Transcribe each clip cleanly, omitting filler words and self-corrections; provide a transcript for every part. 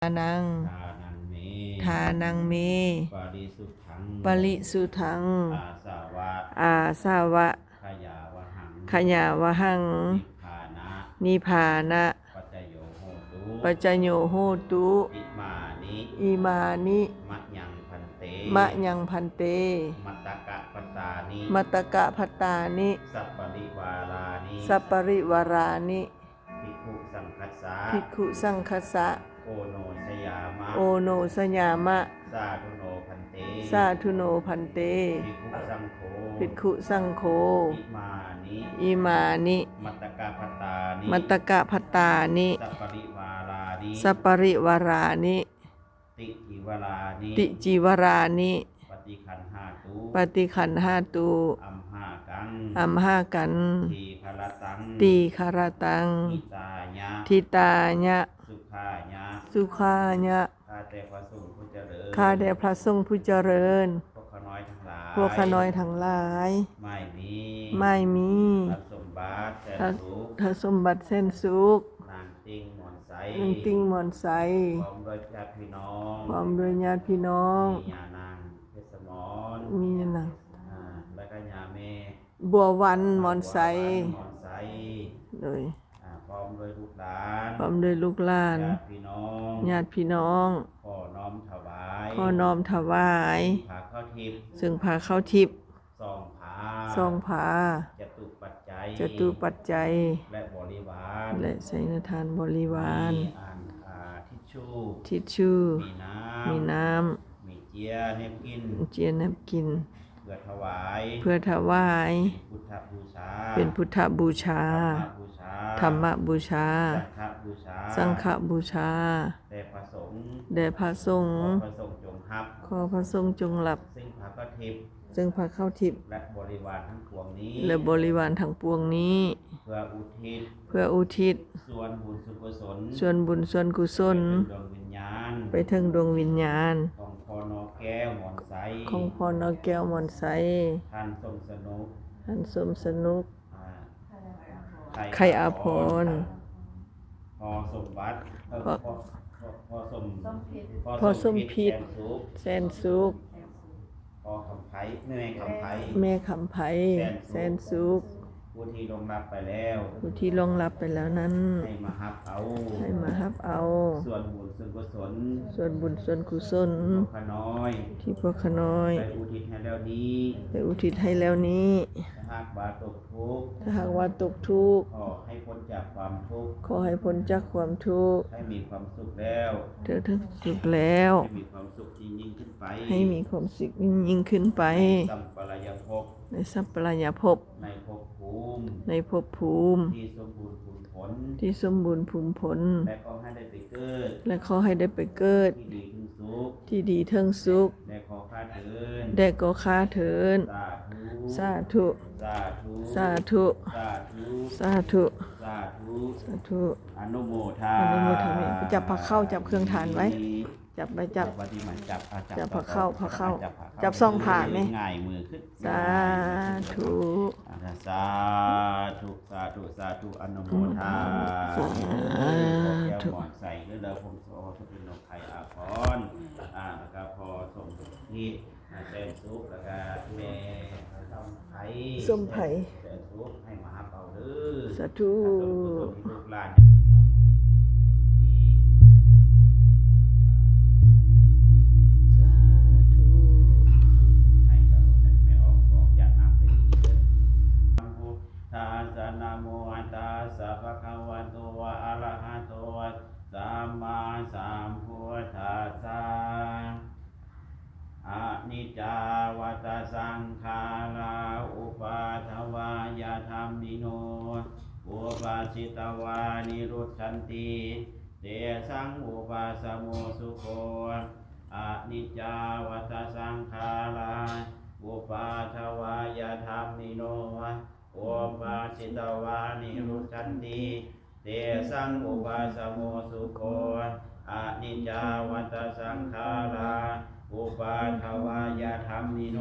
ทานังทานังเมปริสุทธังปริสุทธังอาสาวะอาสาวะขยาวหังขยาวหังนิพพานะนิพพานะปัจจโยโหตุ ปัจจโยโหตุ อิมานิ อิมานิ มะยังพันเต มะยังพันเตมัตตกะปตานิ มัตตกะพัตตานิ สัปปริวารานิ สัปปริวารานิ ภิกขุสังคัสสะ ภิกขุสังคัสสะโอโนสยามะ โอโนสยามะสาธุโนพันเต สาธุโนพันเตภิกขุสังโฆ ภิกขุสังโฆอิมานิ อิมานิ มัตตกะปตานิ มัตตกะพัตตานิ สัปปริวารานิ สัปปริวารานิ ติจิวรานิ ติจีวรานิ ปฏิคันหาตุ ปฏิขันหาตุ อัมหากัง อัมหากัน ทีคารตัง ตีคารตัง ทิตายะ ทิตายะ สุขายะ สุขายะ ข้าแต่พระสงฆ์ผู้เจริญ ข้าแด่พระสงฆ์ผู้เจริญ พวกข้าน้อยทั้งหลาย พวกข้าน้อยทั้งหลาย ไม่มี ไม่มี ทรัพย์สมบัติแสนสุข ทสมบัติเส้นสุข นางติ้งหมอนใส หนึ่งติงหมอนใส พร้อมด้วยญาติพี่น้อง พร้อมด้วยญาติพี่น้อง มียานางเพชรสมร มีหนัง และก็ยาเม บัววันหมอนใส หมอนใส โดย พร้อมด้วยลูกหลาน พร้อมด้วยลูกหลาน ญาติพี่น้อง ญาติพี่น้อง ขอน้อมถวาย ขอน้อมถวาย ผาข้าวทิพย์ ซึ่งพาเข้าทิพย์ ซองผา ซองผา จตุปัจจัย จตุปัจจัย และบริวาร และไสนทานบริวาร มีอ่านทิชชู่ ทิชชู่ มีน้ มีน้ มีเจียเนบกิน ำเจียนน้ำกิน เพื่อถวาย เพื่อถวาย พุทธบูชา เป็นพุทธบูชา ธรรมบูชา สังฆบูชา สังฆบูชา แด่พระสงฆ์ แด่พระสงฆ์ ขอพระสงฆ์จงรับ ขอพระสงฆ์จงหลับ ซึ่งพระก็ทิพย์ ซึ่งพาเข้าทิพย์ และบริวารทั้งปวงนี้ และบริวารทั้งปวงนี้ เพื่ออุทิศ เพื่ออุทิศ ส่วนบุญสุกุศล ส่วนบุญส่วนกุศล ดวงวิญญาณ ไปถึงดวงวิญญาณ ของพอนอแก้วหมอนใส ของพ่อนอแก้วมอนไซ ท่านทรงสนุก ท่านสมสนุก อ่า ไข่อาภรณ์ พอสมบัติพอสม พอสมพิษ แสนสุข แสนสุข พอคำไผ่แม่คำไผ่ แม่คำไผ่แสนสุข ผู้ที่ลงรับไปแล้ว ผู้ที่ลงรับไปแล้วนั้น ให้มาฮับเอา ให้มารับเอา ส่วนบุญส่วนกุศล ส่วนบุญส่วนกุศล พวกขน้อย ที่พวกขน้อย ไปอุทิศให้แล้วนี้ ได้อุทิศให้แล้วนี้ ถ้าหากบาตกทุกข์ ถ้าหากว่าตกทุกข์ ขอให้พ้นจากความทุกข์ ขอให้พ้นจากความทุกข์ ให้มีความสุขแล้ว เธอทั้งสุขแล้ว ให้มีความสุขยิ่งขึ้นไป ให้มีความสุขยิ่งขึ้นไป สัมปรายภพ ในสัพพลายภพ ในภพภูมิ ในภพภูมิ ที่สมบูรณ์ผลผล ที่สมบูรณ์ภูมิผล และก็ให้ได้ไปเกิด และขอให้ได้ไปเกิด ที่ดีถึงสุข ที่ดีเทิงสุข และขอข้าเถิน ได้ก็ค้าเถิน สาธุ สาธุ สาธุ สาธุ สาธุ สาธุ อนุโมทา อนุโมทนาไปจับผักเข้าจับเครื่องทานไว้ จับไปจับ ปฏิมาจับ จับผักเข้าผักเข้า จับผักเข้า จับซองผ่านไหม ง่ายมือขึ้น สาธุ สาธุสาธุสาธุอนุโมทา สาธุ ขอแก้วหมอนใส่ด้วยเราผมขอทุกเป็นนกไข่อาภรณ์แล้วก็พอส่งที่แสนสุขแล้วก็แม่ทำไผ่ ส้มไผ่ แสนสุขให้มาหาเป่าเด้อ สาธุ ลูกหลานพี่น้องนี้ สาธุ ให้กับแม่ออกอยากน้ำใส่ดีเด้อพุทธัสสะนะโมตัสสะภะคะวะโตอะระหะโตสัมมาสัมพุทธัสสะอะนิจจาวัฏสังขาราอุปาทวายาธัมมิโนอุปาสิตวานิรุตชันติเตสังอุปาสโมสุโขอะนิจจาวัฏสังขาราอุปาทวายาธัมมิโนอุปาสิตวานิรุตชันติเตสังอุปาสโมสุโขอะนิจจาวัฏสังขาราอุปาทวายาธัมมิโน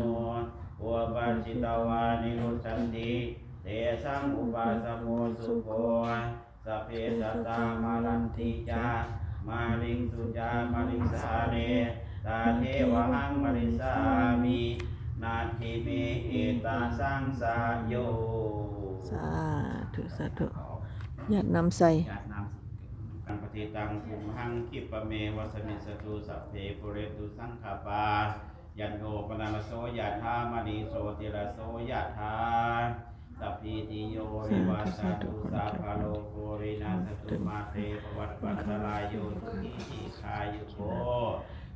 อุปาสิตวานิรุตชันติเตสังอุปาสโมสุโขสัพเพสัตตามารันติจา มาริงสุญามาริสาเรตาเทวหังมาริสามินาทิเมเอตาสังสาโย สาธุสาธุญาตินำใส่ ญาตินามกังปฏิตังภูมหังคิปะเมวัสมิสตุสัพเพปุเรตุสังขปายันโนปนามโสยะธามณีโสติระโสยะธาสัพพิติโยวิวัสสตุสัพพะโลกโควินาศตุมาเตภวัตวันตรายโยสุขีทีคายุโก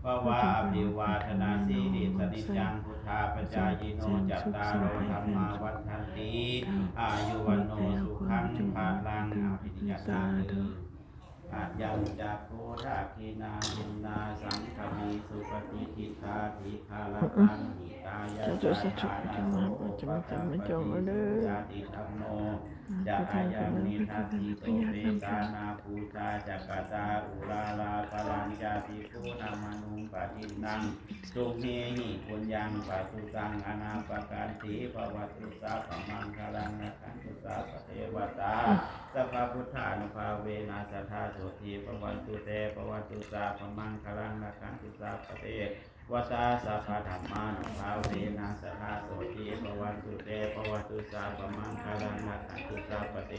ภวะอภิวาทนาสีริสนิจังพุทธาปจายโนจัตตารโอธรรมาวัฏฏันติอายุวันโนสุขังภาลังอภิญญาตาอายังจักโคราคินาจินนาสังคมีสุปฏิทิตาภิคาลตังหิตายะ สาธุสาธุธรรมะปัจจจำไม่จงเด้อ ญาติธรรมโนจะอายังนิทัสสิโตเวตานาภูชาจักตาอุราลาปรัญญาภิกขุนามานุปะทินังสุเมหิปุญญังปัสสุตังอนาปการติภวัตุสาปมังคลังนะขันตุสาปเทวตาสัพพพุทธานุภาเวนะสัทธาโสติภวันตุเตภวันตุสาปมังคลังนะขันตุสาปเทวตาสัพพธรรมานุภาเวนะสัทธาโสติภวันตุเตภวันตุสาปมังคลังนะขันตุสาปเท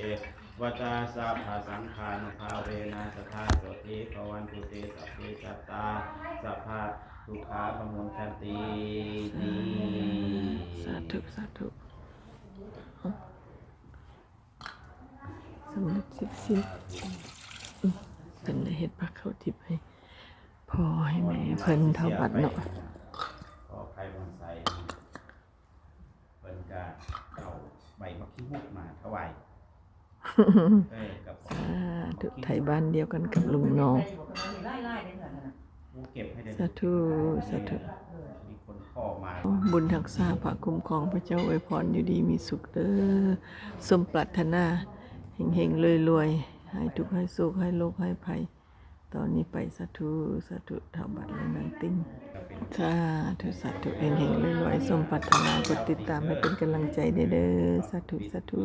วตาสัพพสังฆานุภาเวนะสัทธาโสติภวันตุเตสัพเพสัตตาสัพพะทุกขาปมุนชันติติ สาธุสาธุสำเร็จสิบสิ้นเป็นได้เฮ็ดพระเข้าทิพย์ให้พ่อให้แม่เพิ่นเท่าบัดเนาะ ขอใครบนใส่เป็นการเอาใบมะขี้มุกมาถวายกับ สาธุไทยบ้านเดียวกันกับลุงน้อง ผู้เก็บให้ได้ สาธุสาธุ มีคนข้อมา บุญทักษาพระคุ้มครองพระเจ้าอวยพรอยู่ดีมีสุขเด้อสมปรารถนาเฮงๆรวยๆให้ทุกข์ให้สุขให้โลกให้ภัยตอนนี้ไปสาธุสาธุเท่าบัดและนางติ้งสาธุสาธุเฮงๆรวยๆสมปรารถนากดติดตามให้เป็นกำลังใจเด้อสาธุสาธุ